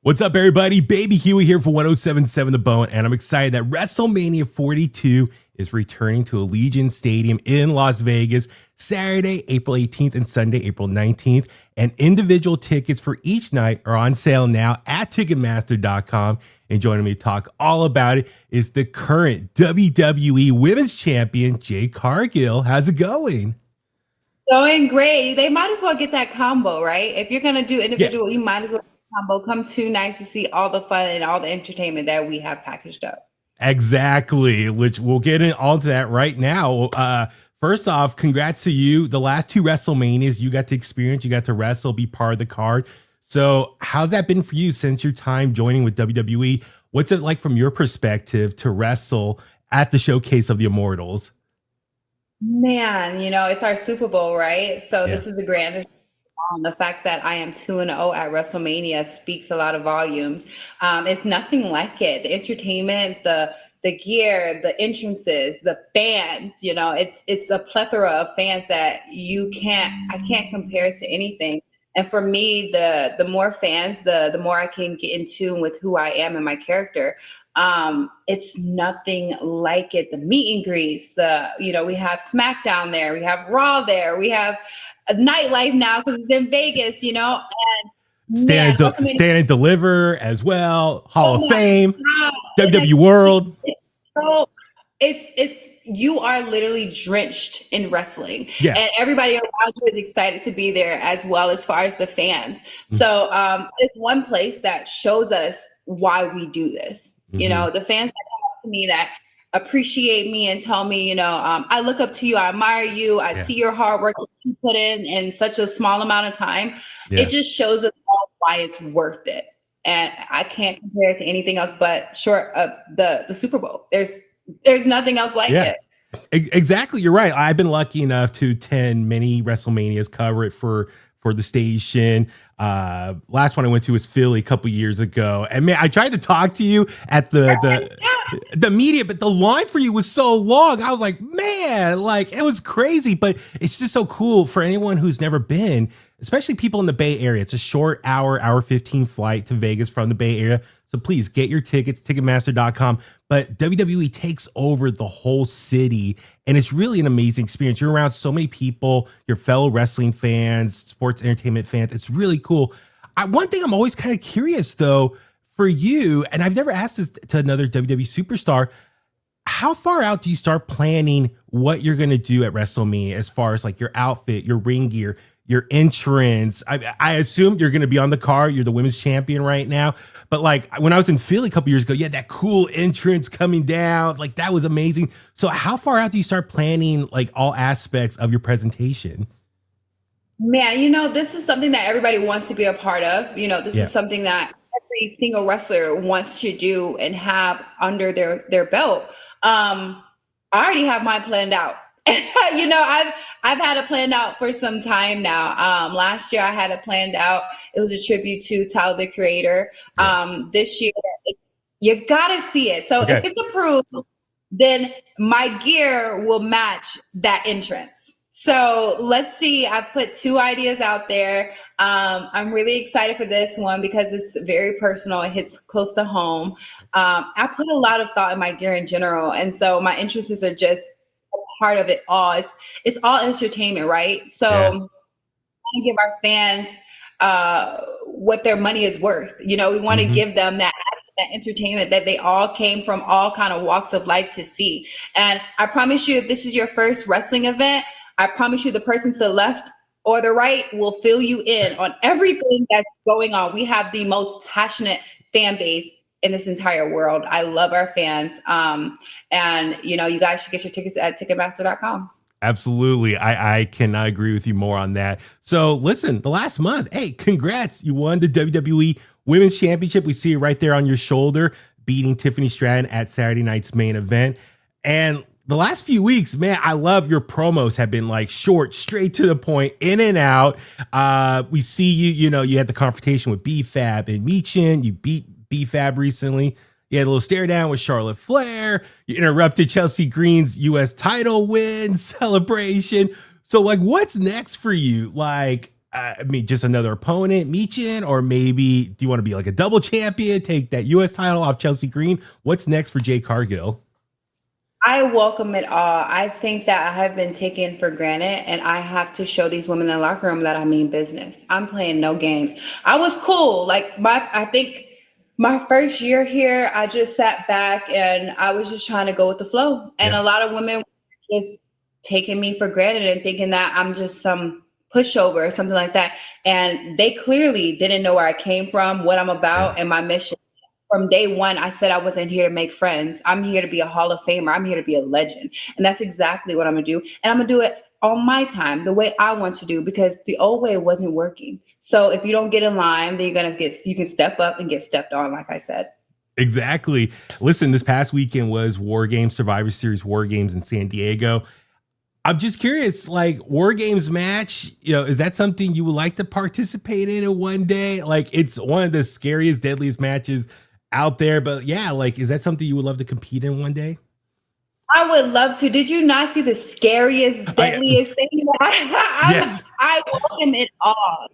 What's up, everybody? Baby Huey here for 1077 The Bone, and I'm excited that WrestleMania 42 is returning to Allegiant Stadium in Las Vegas Saturday, April 18th and Sunday, April 19th. And individual tickets for each night are on sale now at Ticketmaster.com. And joining me to talk all about it is the current WWE Women's Champion, Jade Cargill. How's it going? Going great. They might as well get that combo, right? If you're going to do individual, you might as well combo. Come 2 nights to see all the fun and all the entertainment that we have packaged up. Exactly, which we'll get into that right now. First off, congrats to you. The last 2 WrestleManias you got to experience, you got to wrestle, be part of the card. So how's that been for you since your time joining with WWE? What's it like from your perspective to wrestle at the Showcase of the Immortals? Man, it's our Super Bowl, right? So This is a grand. The fact that I am 2-0 at WrestleMania speaks a lot of volumes. It's nothing like it. The entertainment, the gear, the entrances, the fans, it's a plethora of fans that I can't compare to anything. And for me, the more fans, the more I can get in tune with who I am and my character. It's nothing like it. The meet and greets, we have SmackDown there, we have Raw there, we have a nightlife now because it's in Vegas, and Stand and Deliver as well, Hall of Fame, WWE World. So you are literally drenched in wrestling, and everybody around you is excited to be there as well, as far as the fans. So it's one place that shows us why we do this. The fans that come up to me that appreciate me and tell me, I look up to you, I admire you, I see your hard work that you put in such a small amount of time. It just shows us all why it's worth it. And I can't compare it to anything else but short of the Super Bowl. There's nothing else like it. Exactly. You're right. I've been lucky enough to attend many WrestleManias, cover it for the station. Last one I went to was Philly a couple years ago. And man, I tried to talk to you at the media, but the line for you was so long. I was like, man, it was crazy, but it's just so cool for anyone who's never been, especially people in the Bay Area. It's a short hour 15 flight to Vegas from the Bay Area. So please get your tickets, Ticketmaster.com. But WWE takes over the whole city, and it's really an amazing experience. You're around so many people, your fellow wrestling fans, sports entertainment fans. It's really cool. One thing I'm always kind of curious, though, for you, and I've never asked this to another WWE superstar, how far out do you start planning what you're going to do at WrestleMania as far as your outfit, your ring gear, your entrance? I assume you're going to be on the card. You're the women's champion right now. But when I was in Philly a couple years ago, you had that cool entrance coming down. That was amazing. So how far out do you start planning all aspects of your presentation? Man, this is something that everybody wants to be a part of. This is something that every single wrestler wants to do and have under their belt. I already have mine planned out. I've had it planned out for some time now. Last year I had it planned out. It was a tribute to Tyler, the Creator. This year you gotta see it. So if it's approved, then my gear will match that entrance. So let's see. I've put 2 ideas out there. I'm really excited for this one because it's very personal. It hits close to home. I put a lot of thought in my gear in general. And so my interests are just part of it all. It's all entertainment, right? So I want to give our fans what their money is worth. We want to give them that entertainment that they all came from all kind of walks of life to see. And I promise you, if this is your first wrestling event, I promise you the person to the left or the right will fill you in on everything that's going on. We have the most passionate fan base in this entire world. I love our fans. And you guys should get your tickets at Ticketmaster.com. Absolutely. I cannot agree with you more on that. So listen, the last month, hey, congrats. You won the WWE Women's Championship. We see it right there on your shoulder, beating Tiffany Stratton at Saturday night's main event. And the last few weeks, man, I love your promos have been short, straight to the point, in and out. We see you had the confrontation with B-Fab and Michin. You beat B-Fab recently. You had a little stare down with Charlotte Flair. You interrupted Chelsea Green's U.S. title win celebration. So what's next for you? I mean, just another opponent, Michin, or maybe do you want to be like a double champion, take that U.S. title off Chelsea Green? What's next for Jade Cargill? I welcome it all. I think that I have been taken for granted, and I have to show these women in the locker room that I mean business. I'm playing no games. I was cool. I think my first year here, I just sat back and I was just trying to go with the flow. And Yeah. a lot of women were just taking me for granted and thinking that I'm just some pushover or something like that. And they clearly didn't know where I came from, what I'm about, Yeah. and my mission. From day one, I said I wasn't here to make friends. I'm here to be a Hall of Famer. I'm here to be a legend. And that's exactly what I'm going to do. And I'm going to do it on my time, the way I want to do, because the old way wasn't working. So if you don't get in line, then you can step up and get stepped on, like I said. Exactly. Listen, this past weekend was WarGames, Survivor Series WarGames in San Diego. I'm just curious, like WarGames match, is that something you would like to participate in one day? Like, it's one of the scariest, deadliest matches out there, but yeah, like, is that something you would love to compete in one day? I would love to. Did you not see the scariest, deadliest thing? Yes. I welcome it all.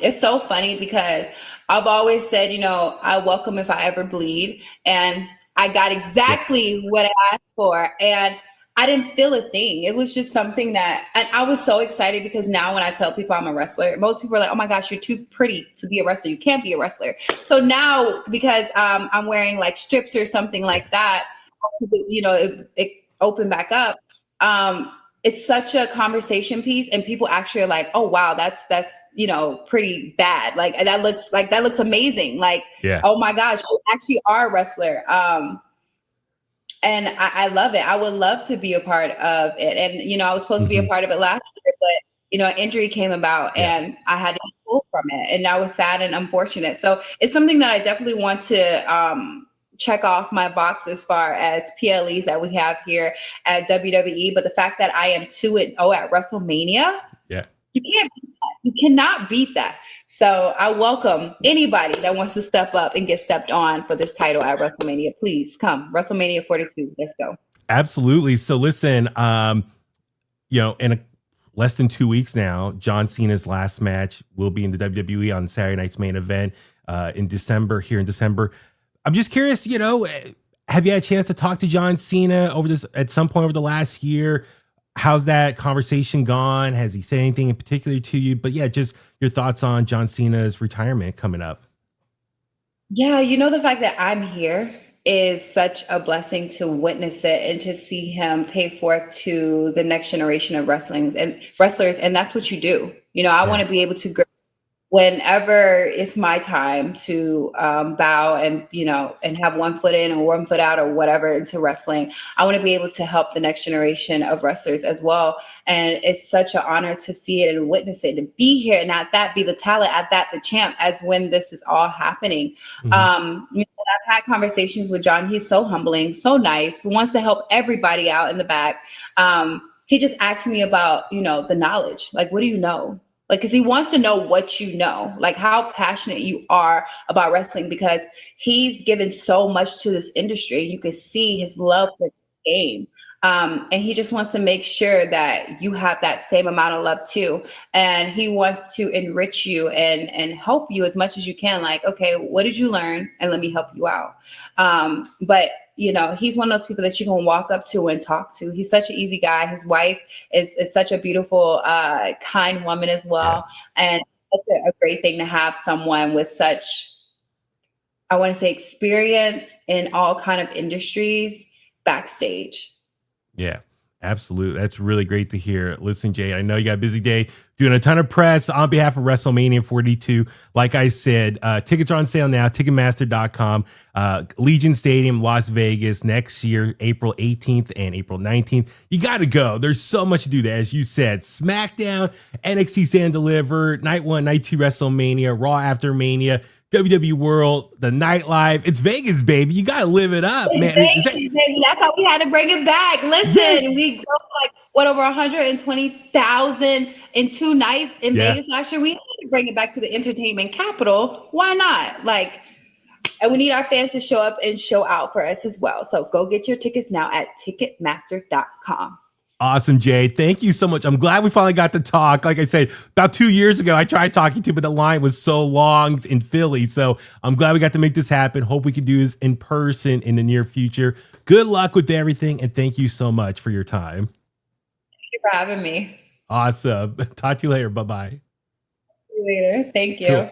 It's so funny because I've always said, I welcome if I ever bleed, and I got Yeah. exactly what I asked for, and I didn't feel a thing. It was just something that, and I was so excited because now when I tell people I'm a wrestler, most people are like, "Oh my gosh, you're too pretty to be a wrestler. You can't be a wrestler." So now, because I'm wearing like strips or something like that, it opened back up. It's such a conversation piece, and people actually are like, "Oh wow, that's pretty bad. Like that looks amazing. Like, Yeah. oh my gosh, you actually are a wrestler." And I love it. I would love to be a part of it. And I was supposed to be a part of it last year, but an injury came about, Yeah. and I had to pull from it, and that was sad and unfortunate. So it's something that I definitely want to check off my box as far as PLEs that we have here at WWE. But the fact that I am 2-0 at WrestleMania, Yeah. you can't beat that. You cannot beat that. So I welcome anybody that wants to step up and get stepped on for this title at WrestleMania. Please come. WrestleMania 42. Let's go. Absolutely. So listen, less than 2 weeks now, John Cena's last match will be in the WWE on Saturday night's main event in December. I'm just curious, have you had a chance to talk to John Cena at some point over the last year? How's that conversation gone? Has he said anything in particular to you? But yeah, just your thoughts on John Cena's retirement coming up. Yeah, the fact that I'm here is such a blessing to witness it and to see him pay forth to the next generation of wrestlers. And that's what you do. I want to be able to grow whenever it's my time to bow and have one foot in or one foot out or whatever into wrestling. I want to be able to help the next generation of wrestlers as well. And it's such an honor to see it and witness it, to be here and at that be the talent, at that the champ, as when this is all happening. I've had conversations with John. He's so humbling, so nice, wants to help everybody out in the back. He just asked me about, the knowledge. Like, what do you know? Like, because he wants to know what you know, like how passionate you are about wrestling, because he's given so much to this industry. You can see his love for the game. And he just wants to make sure that you have that same amount of love too. And he wants to enrich you and help you as much as you can. Like, okay, what did you learn? And let me help you out. But he's one of those people that you can walk up to and talk to. He's such an easy guy. His wife is such a beautiful, kind woman as well. Yeah. And it's a great thing to have someone with such, I want to say, experience in all kind of industries backstage. Yeah, absolutely. That's really great to hear. Listen, Jay, I know you got a busy day doing a ton of press on behalf of WrestleMania 42. Like I said, tickets are on sale now, Ticketmaster.com. Legion Stadium, Las Vegas, next year, April 18th and April 19th. You got to go. There's so much to do there. As you said, SmackDown, NXT Stand Deliver, Night 1, Night 2 WrestleMania, Raw After Mania, WWE World, the nightlife. It's Vegas, baby. You got to live it up, man. Vegas, that's how we had to bring it back. Listen, we grew over 120,000 in 2 nights in Vegas last year. We had to bring it back to the entertainment capital. Why not? And we need our fans to show up and show out for us as well. So go get your tickets now at Ticketmaster.com. Awesome, Jay. Thank you so much. I'm glad we finally got to talk. Like I said, about 2 years ago, I tried talking to you, but the line was so long in Philly. So I'm glad we got to make this happen. Hope we can do this in person in the near future. Good luck with everything. And thank you so much for your time. Thank you for having me. Awesome. Talk to you later. Bye-bye. See you later. Thank you. Cool.